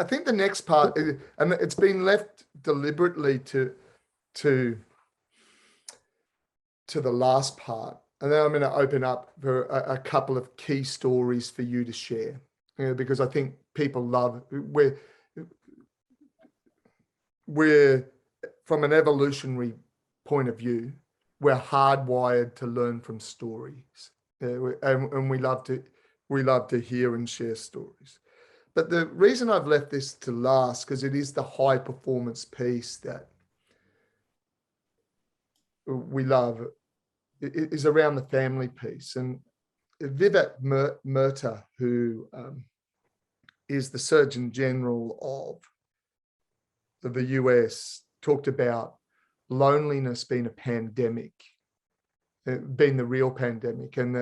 I think the next part, and it's been left deliberately to the last part, and then I'm going to open up for a couple of key stories for you to share, because I think people love, we're from an evolutionary point of view, we're hardwired to learn from stories, and we love to hear and share stories. But the reason I've left this to last, because it is the high performance piece that we love, is around the family piece. And Vivek Murtha, who is the Surgeon General of the US, talked about loneliness being a pandemic, being the real pandemic, and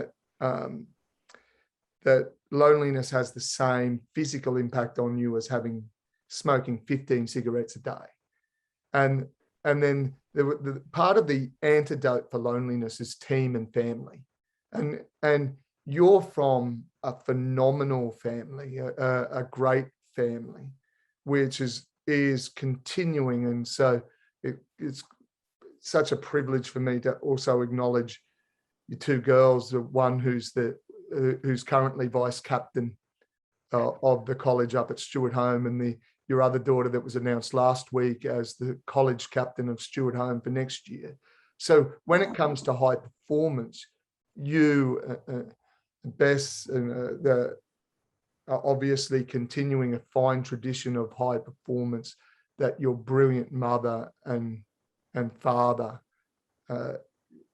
that loneliness has the same physical impact on you as smoking 15 cigarettes a day. And then the part of the antidote for loneliness is team and family. And you're from a phenomenal family, a great family, which is continuing. And so it's such a privilege for me to also acknowledge your two girls, the one who's currently vice captain of the college up at Stuart Home, and your other daughter that was announced last week as the college captain of Stuart Home for next year. So when it comes to high performance, you, Bess, are obviously continuing a fine tradition of high performance that your brilliant mother and father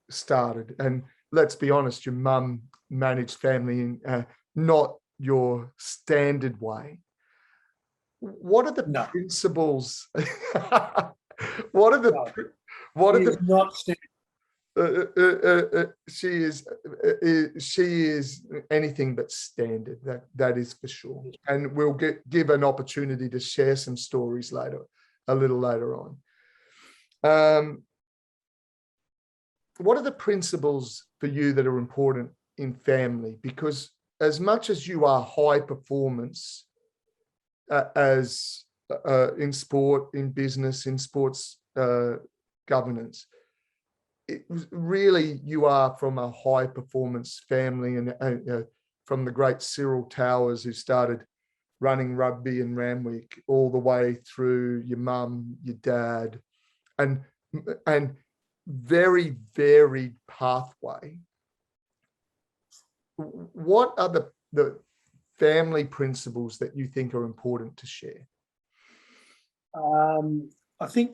started. And let's be honest, your mum managed family in not your standard way. What are the principles? What are the not standard. She is anything but standard. That is for sure. And we'll give an opportunity to share some stories a little later on. What are the principles for you that are important in family? Because as much as you are high performance, as in sport, in business, in sports governance, really you are from a high performance family, and from the great Cyril Towers, who started running rugby in Randwick, all the way through your mum, your dad, and very varied pathway. What are the family principles that you think are important to share? I think,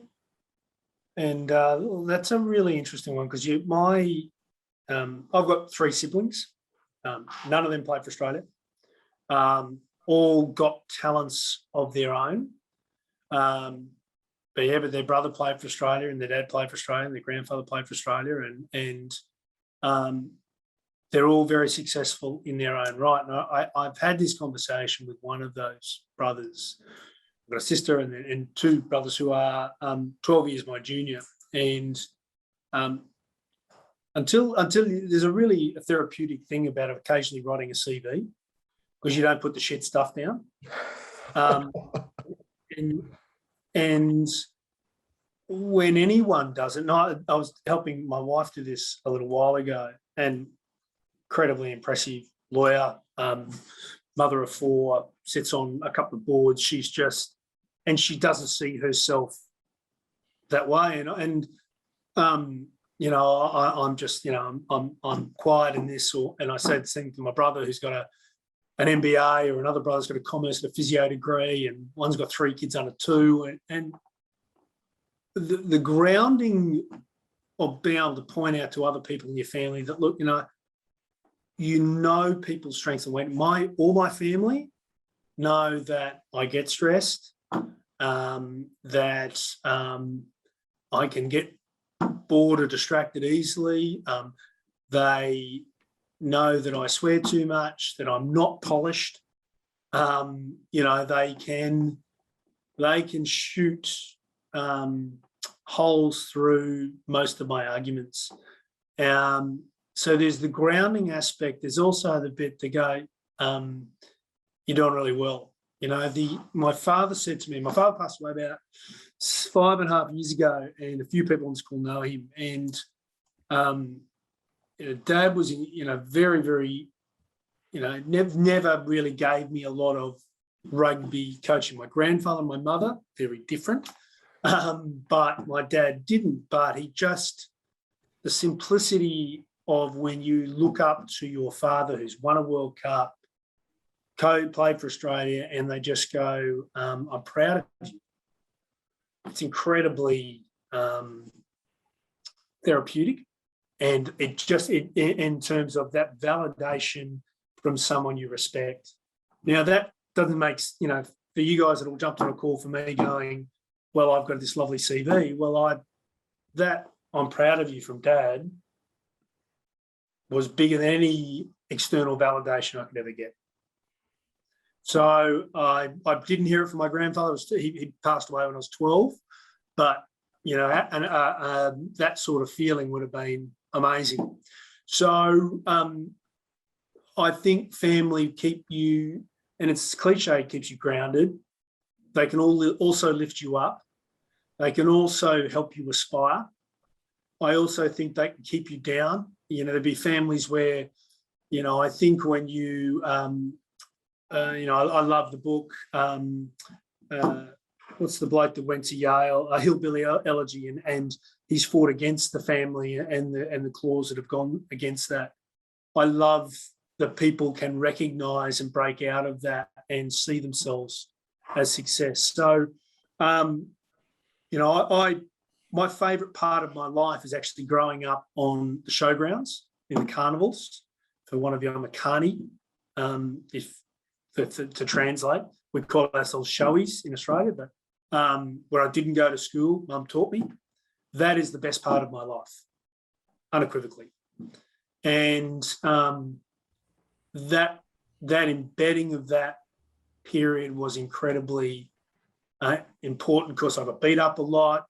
and that's a really interesting one, because I've got 3 siblings. None of them played for Australia. All got talents of their own. But their brother played for Australia, and their dad played for Australia, and their grandfather played for Australia, and they're all very successful in their own right. And I've had this conversation with one of those brothers. I've got a sister and 2 brothers who are 12 years my junior. And until there's a really therapeutic thing about occasionally writing a CV, because you don't put the shit stuff down. And when anyone does it, and I was helping my wife do this a little while ago, and incredibly impressive lawyer, mother of 4, sits on a couple of boards. And she doesn't see herself that way. I'm just, I'm quiet in this, and I said the same to my brother, who's got an MBA, or another brother's got a commerce and a physio degree, and one's got 3 kids under 2. And the grounding of being able to point out to other people in your family that, look, people's strengths and weaknesses. All my family know that I get stressed, that I can get bored or distracted easily. They know that I swear too much, that I'm not polished. They can shoot holes through most of my arguments. So there's the grounding aspect. There's also the bit to go, you're doing really well. You know, my father said to me, my father passed away about 5.5 years ago, and a few people in school know him. And Dad was, very, very, never really gave me a lot of rugby coaching. My grandfather and my mother, very different. But my dad didn't. But the simplicity of when you look up to your father who's won a World Cup, played for Australia, and they just go, I'm proud of you. It's incredibly therapeutic. And it in terms of that validation from someone you respect. Now, that doesn't make, for you guys that all jumped on a call for me going, well, I've got this lovely CV. Well, I'm proud of you from Dad was bigger than any external validation I could ever get. So I didn't hear it from my grandfather. He passed away when I was 12, but that sort of feeling would have been amazing. So I think family keep you, and it's cliche, keeps you grounded. They can also lift you up. They can also help you aspire. I also think they can keep you down. There'd be families where, I think when you, I love the book. What's the bloke that went to Yale? Hillbilly Elegy, and he's fought against the family and the claws that have gone against that. I love that people can recognise and break out of that and see themselves as success. So, my favourite part of my life is actually growing up on the showgrounds in the carnivals. For one of you, I'm a carny. To translate, we call ourselves showies in Australia, but where I didn't go to school, Mum taught me. That is the best part of my life, unequivocally. And that embedding of that period was incredibly important because I got beat up a lot.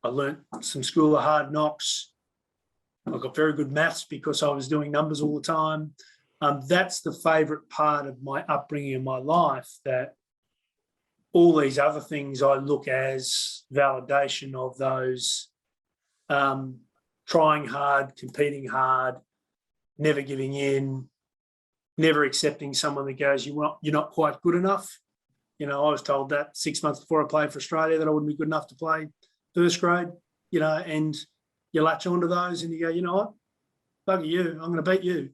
I learnt some School of Hard Knocks. I got very good maths because I was doing numbers all the time. That's the favourite part of my upbringing in my life, that all these other things I look as validation of those trying hard, competing hard, never giving in, never accepting someone that goes, you're not quite good enough. I was told that 6 months before I played for Australia that I wouldn't be good enough to play first grade, and you latch onto those and you go, you know what, bugger you, I'm going to beat you.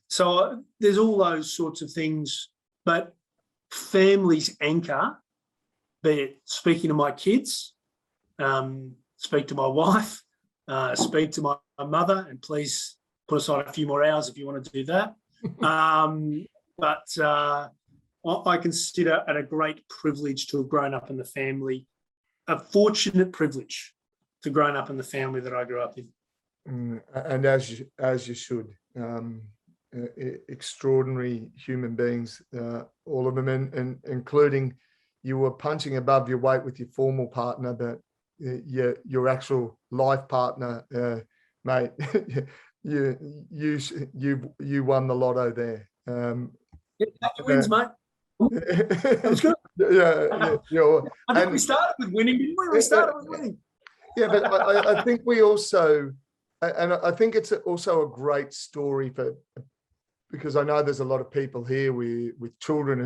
So there's all those sorts of things, but families anchor, be it speaking to my kids, speak to my wife, speak to my mother, and please put aside a few more hours if you want to do that. But I consider it a great privilege to have grown up in the family, a fortunate privilege to grown up in the family that I grew up in. And as you should. Extraordinary human beings, all of them, and including you were punching above your weight with your formal partner, but your actual life partner, mate, you won the lotto there. Wins, mate. That was good. I think we started with winning, didn't we? We started with winning. Yeah, but I think we also, and I think it's also a great story because I know there's a lot of people here with children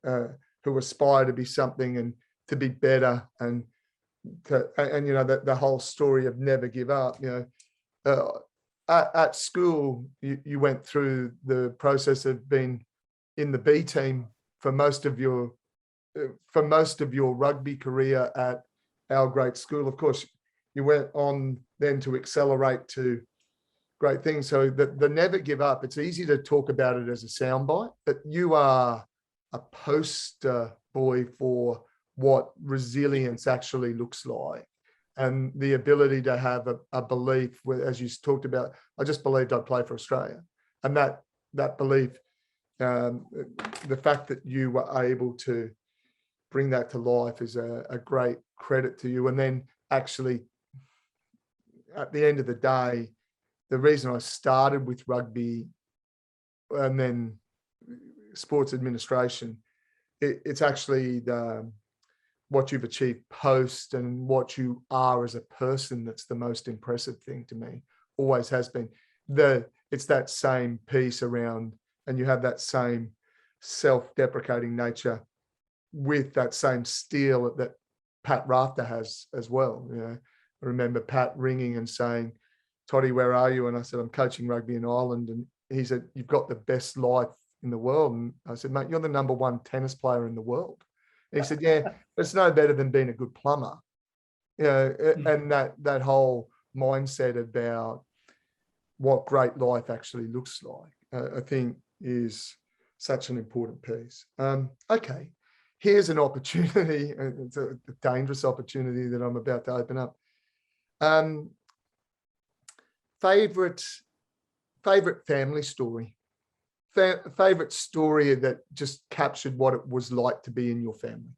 who aspire to be something and to be better, and the whole story of never give up. At school, you went through the process of being in the B team for most of your rugby career at our great school. Of course, you went on then to accelerate to great things. So the never give up, it's easy to talk about it as a soundbite, but you are a poster boy for what resilience actually looks like, and the ability to have a belief, as you talked about, I just believed I'd play for Australia. And that belief, the fact that you were able to bring that to life is a great credit to you. And then actually, at the end of the day, the reason I started with rugby and then sports administration it's actually what you've achieved post and what you are as a person that's the most impressive thing to me. Always has been. It's that same piece around, and you have that same self-deprecating nature with that same steel that Pat Rafter has as well. You know, I remember Pat ringing and saying, "Toddy, where are you?" And I said, "I'm coaching rugby in Ireland." And he said, "You've got the best life in the world." And I said, "Mate, you're the number one tennis player in the world." And he said, "Yeah, but it's no better than being a good plumber." You know, and that whole mindset about what great life actually looks like, I think is such an important piece. Okay, here's an opportunity. It's a dangerous opportunity that I'm about to open up. Favorite family story, favorite story that just captured what it was like to be in your family.